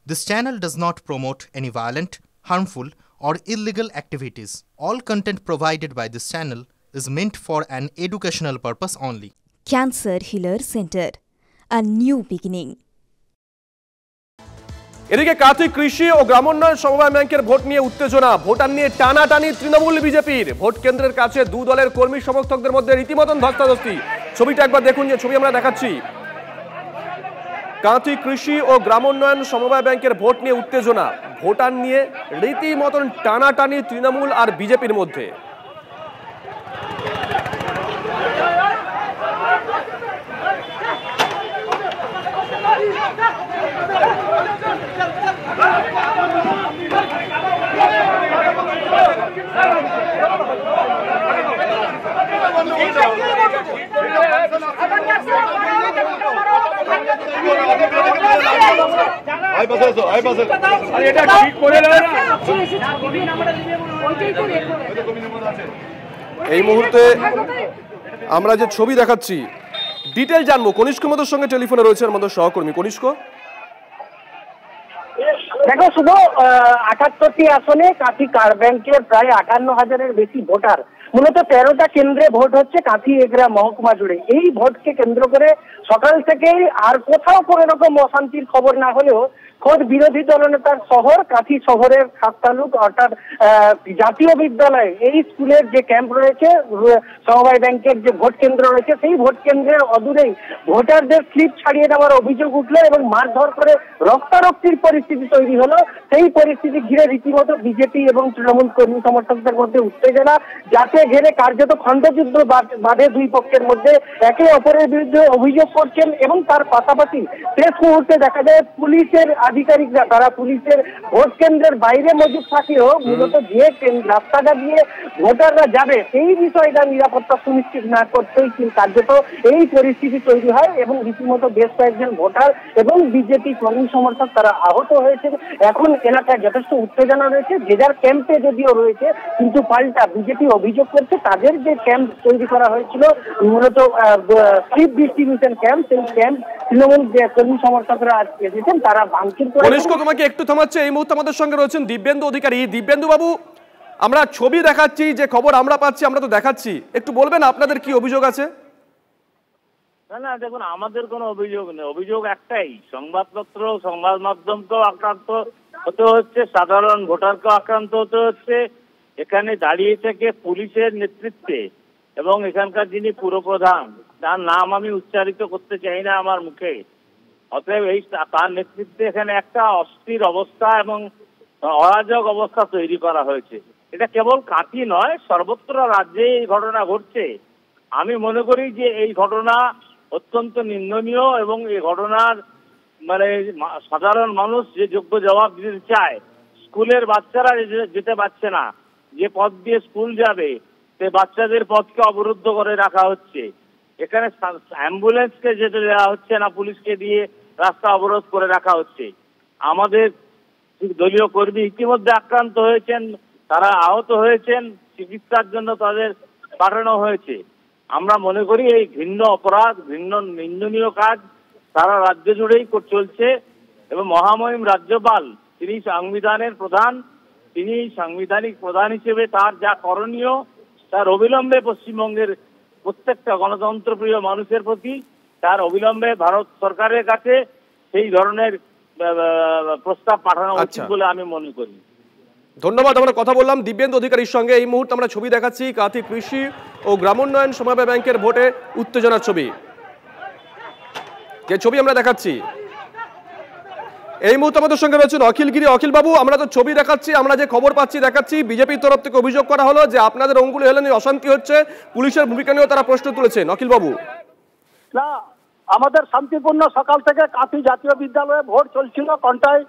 This channel does not promote any violent, harmful, or illegal activities. All content provided by this channel is meant for an educational purpose only. Cancer Healer Center, a new beginning. এদিকে কাঁথি কৃষি ও গ্রামোন্নয়ন সমবায় ব্যাংকের vote নিয়ে উত্তেজনা, voter নিয়ে টানাটানি তৃণমূল বিজেপির। Vote কেন্দ্রের কাছে দু দলের কর্মী সমর্থকদের মধ্যে রীতিমতন ধস্তাধস্তি। ছবিটা একবার দেখুন, যে ছবি আমরা দেখাচ্ছি। কাঁথি কৃষি ও গ্রামোন্নয়ন সমবায় ব্যাংকের ভোট নিয়ে উত্তেজনা, ভোটার নিয়ে রীতিমতন টানাটানি তৃণমূল আর বিজেপির মধ্যে। এই মুহূর্তে আমরা যে ছবি দেখাচ্ছি, ডিটেল জানবো। কনিষ্ক আমাদের সঙ্গে টেলিফোনে রয়েছে আমাদের সহকর্মী। কনিষ্ক, দেখো শুভ, ৭৮টি আসনে কাঁথি ব্যাংকের প্রায় ৫৮,০০০-এর বেশি ভোটার। মূলত ১৩টা কেন্দ্রে ভোট হচ্ছে কাঁথি এগরা মহকুমা জুড়ে। এই ভোটকে কেন্দ্র করে সকাল থেকেই আর কোথাও কোনো রকম অশান্তির খবর না হলেও খোদ বিরোধী দলনেতার শহর কাঁথি শহরের খাস তালুক অর্থাৎ জাতীয় বিদ্যালয়, এই স্কুলের যে ক্যাম্প রয়েছে, সমবায় ব্যাংকের যে ভোট কেন্দ্র রয়েছে, সেই ভোট কেন্দ্রের অদূরেই ভোটারদের স্লিপ ছাড়িয়ে দেওয়ার অভিযোগ উঠলো এবং মারধর করে রক্তারক্তির পরিস্থিতি তৈরি হলো। সেই পরিস্থিতি ঘিরে রীতিমতো বিজেপি এবং তৃণমূল কর্মী সমর্থকদের মধ্যে উত্তেজনা, যাতে ঘিরে কার্যত খণ্ডযুদ্ধ বাঁধে দুই পক্ষের মধ্যে। একে অপরের বিরুদ্ধে অভিযোগ করছেন এবং তার পাশাপাশি শেষ মুহূর্তে দেখা যায় পুলিশের আধিকারিকরা, তারা পুলিশের ভোট কেন্দ্রের বাইরে মজুদ থাকলেও মূলত যে রাস্তাটা দিয়ে ভোটাররা যাবে সেই বিষয়টা নিরাপত্তা সুনিশ্চিত না করতেই কার্যত এই পরিস্থিতি তৈরি হয় এবং রীতিমতো বেশ কয়েকজন ভোটার এবং বিজেপি কর্মী সমর্থক তারা আহত হয়েছে। এখন এলাকায় যথেষ্ট উত্তেজনা রয়েছে, যে যার ক্যাম্পে যদিও রয়েছে, কিন্তু পাল্টা বিজেপি অভিযোগ করছে তাদের যে ক্যাম্প তৈরি করা হয়েছিল মূলত স্লিপ ডিস্ট্রিবিউশন ক্যাম্প, সেই ক্যাম্প তৃণমূল যে কর্মী সমর্থকরা আজকে এসেছেন তারা ভাঙচুর করে। কনিষ্ক, তোমাকে একটু থামাচ্ছে, এই মুহূর্তে আমাদের সঙ্গে রয়েছেন দিব্যেন্দু অধিকারী। দিব্যেন্দু বাবু, আমরা ছবি দেখাচ্ছি, যে খবর আমরা পাচ্ছি আমরা তো দেখাচ্ছি, একটু বলবেন আপনাদের কি অভিযোগ আছে? না, দেখুন, আমাদের কোনো অভিযোগ নেই। অভিযোগ একটাই, সংবাদপত্র সংবাদ মাধ্যমকেও আক্রান্ত হতে হচ্ছে, সাধারণ ভোটারকেও আক্রান্ত হতে হচ্ছে। এখানে দাঁড়িয়ে থেকে পুলিশের নেতৃত্বে এবং এখানকার যিনি পুরপ্রধান, তার নাম আমি উচ্চারিত করতে চাই না আমার মুখে, অতএব এই তার নেতৃত্বে এখানে একটা অস্থির অবস্থা এবং অরাজক অবস্থা তৈরি করা হয়েছে। এটা কেবল কাঁথি নয়, সর্বত্র রাজ্যে এই ঘটনা ঘটছে। আমি মনে করি যে এই ঘটনা অত্যন্ত নিন্দনীয় এবং এই ঘটনার মানে সাধারণ মানুষ যে যোগ্য জবাব দিতে চায়। স্কুলের বাচ্চারা যেতে পারছে না, যে পথ দিয়ে স্কুল যাবে সে বাচ্চাদের পথকে অবরুদ্ধ করে রাখা হচ্ছে। এখানে অ্যাম্বুলেন্সকে যেতে দেওয়া হচ্ছে না, পুলিশকে দিয়ে রাস্তা অবরোধ করে রাখা হচ্ছে। আমাদের দলীয় কর্মী ইতিমধ্যে আক্রান্ত হয়েছেন, তারা আহত হয়েছেন, চিকিৎসার জন্য তাদের পাঠানো হয়েছে। আমরা মনে করি এই ঘৃণ্য অপরাধ, ঘৃণ্য নিন্দনীয় কাজ সারা রাজ্য জুড়েই চলছে এবং মহামহিম রাজ্যপাল, তিনি সংবিধানের প্রধান, তিনি সাংবিধানিক প্রধান হিসেবে তার যা করণীয় তার অবিলম্বে পশ্চিমবঙ্গের প্রত্যেকটা গণতন্ত্রপ্রিয় মানুষের প্রতি তার অবিলম্বে ভারত সরকারের কাছে সেই ধরনের প্রস্তাব পাঠানো উচিত বলে আমি মনে করি। ধন্যবাদ। আমরা কথা বললাম দিব্যেন্দু অধিকারীর সঙ্গে। এই মুহূর্তে আমরা ছবি দেখাচ্ছি কাঁথি কৃষি ও গ্রামোন্নয়ন সমবায় ব্যাংকের ভোটে উত্তেজনার ছবি, যে ছবি আমরা দেখাচ্ছি। এই মুহূর্তে আমাদের সঙ্গে রয়েছেন অখিল গিরি। অখিল বাবু, আমরা তো ছবি দেখাচ্ছি, আমরা যে খবর পাচ্ছি দেখাচ্ছি, বিজেপির তরফ থেকে অভিযোগ করা হলো যে আপনাদের অঙ্গুলি হেলনে অশান্তি হচ্ছে, পুলিশের ভূমিকা নিয়েও তারা প্রশ্ন তুলেছেন। অখিল বাবু, না, আমাদের শান্তিপূর্ণ সকাল থেকে কাঁথি জাতীয় বিদ্যালয়ে ভোট চলছিল কন্টাই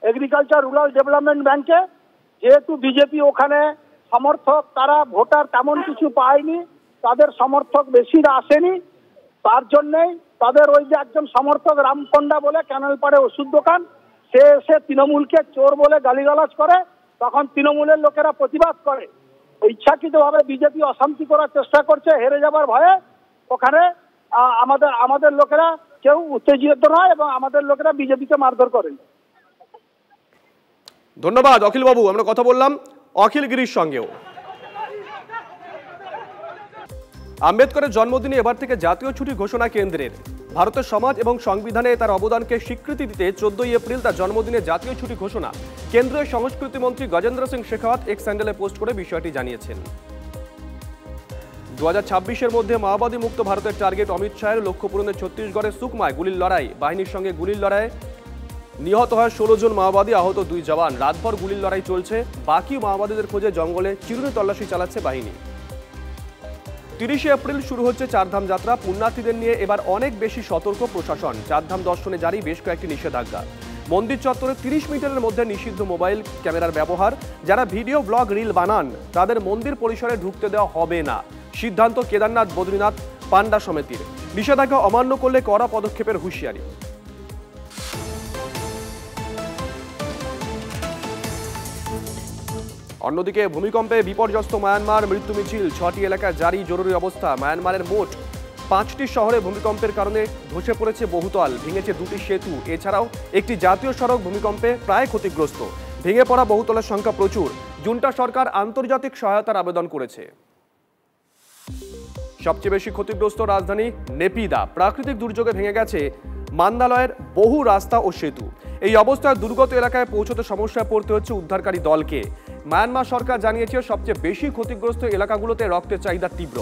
এগ্রিকালচার রুরাল ডেভেলপমেন্ট ব্যাংকে। যেহেতু বিজেপি ওখানে সমর্থক, তারা ভোটার তেমন কিছু পায়নি, তাদের সমর্থক বেশি আসেনি, তার জন্যই তাদের ওই যে একজন সমর্থক রামপন্ডা বলে ক্যানেল পাড়ে ওষুধ দোকান, সে এসে তৃণমূলকে চোর বলে গালিগালাজ করে, তখন তৃণমূলের লোকেরা প্রতিবাদ করে। ইচ্ছাকৃতভাবে বিজেপি অশান্তি করার চেষ্টা করছে হেরে যাবার ভয়ে। ওখানে আমাদের লোকেরা কেউ উত্তেজিত নয় এবং আমাদের লোকেরা বিজেপিকে মারধর করেন। ধন্যবাদ অখিল বাবু। আমরা কথা বললাম অখিল গিরির সঙ্গেও। আম্বেদকরের জন্মদিনে এবার থেকে জাতীয় ছুটি ঘোষণা কেন্দ্রের। ভারতের সমাজ এবং সংবিধানে তার অবদানকে স্বীকৃতি দিতে 14 এপ্রিল তার জন্মদিনে জাতীয় ছুটি ঘোষণা। কেন্দ্রীয় সংস্কৃতি মন্ত্রী গজেন্দ্র সিং শেখাওয়াত এক্স হ্যান্ডেলে পোস্ট করে বিষয়টি জানিয়েছেন। 2026-এর মধ্যে মাওবাদী মুক্ত ভারতের টার্গেট অমিত শাহের। লক্ষ্য পূরণে ছত্তিশগড়ের সুকমায় গুলির লড়াই। বাহিনীর সঙ্গে গুলির লড়াই নিহত হয় 16 জন মাওবাদী, আহত 2 জওয়ান। রাতভর গুলির লড়াই চলছে। বাকি মাওবাদীদের খোঁজে জঙ্গলে চিরুনি তল্লাশি চালাচ্ছে বাহিনী। 30 এপ্রিল শুরু হচ্ছে চারধাম যাত্রা। পুণ্যার্থীদের নিয়ে এবার অনেক বেশি সতর্ক প্রশাসন। চারধাম দর্শনে জারি বেশ কয়েকটি নিষেধাজ্ঞা। মন্দির চত্বরে 30 মিটারের মধ্যে নিষিদ্ধ মোবাইল ক্যামেরার ব্যবহার। যারা ভিডিও ব্লগ রিল বানান তাদের মন্দির পরিসরে ঢুকতে দেওয়া হবে না। সিদ্ধান্ত কেদারনাথ, বদ্রীনাথ, পান্ডা সমিতির। নিষেধাজ্ঞা অমান্য করলে কড়া পদক্ষেপের হুঁশিয়ারি। অন্যদিকে ভূমিকম্পে বিপর্যস্ত মায়ানমার। মৃত্যু মিছিল। 6টি এলাকায় জারি জরুরি অবস্থা। মায়ানমারের মোট 5টি শহরে ভূমিকম্পের কারণে ধসে পড়েছে বহুতল, ভেঙেছে 2টি সেতু। এছাড়াও একটি জাতীয় সড়ক ভূমিকম্পে প্রায় ক্ষতিগ্রস্ত। ভেঙে পড়া বহুতলের সংখ্যা প্রচুর। জুন্টা সরকার আন্তর্জাতিক সহায়তার আবেদন করেছে। সবচেয়ে বেশি ক্ষতিগ্রস্ত রাজধানী নেপিদা। প্রাকৃতিক দুর্যোগে ভেঙে গেছে মান্দালয়ের বহু রাস্তা ও সেতু। এই অবস্থায় দুর্গত এলাকায় পৌঁছতে সমস্যায় পড়তে হচ্ছে উদ্ধারকারী দলকে। মায়ানমার সরকার জানিয়েছে সবচেয়ে বেশি ক্ষতিগ্রস্ত এলাকাগুলোতে রক্তের চাহিদা তীব্র।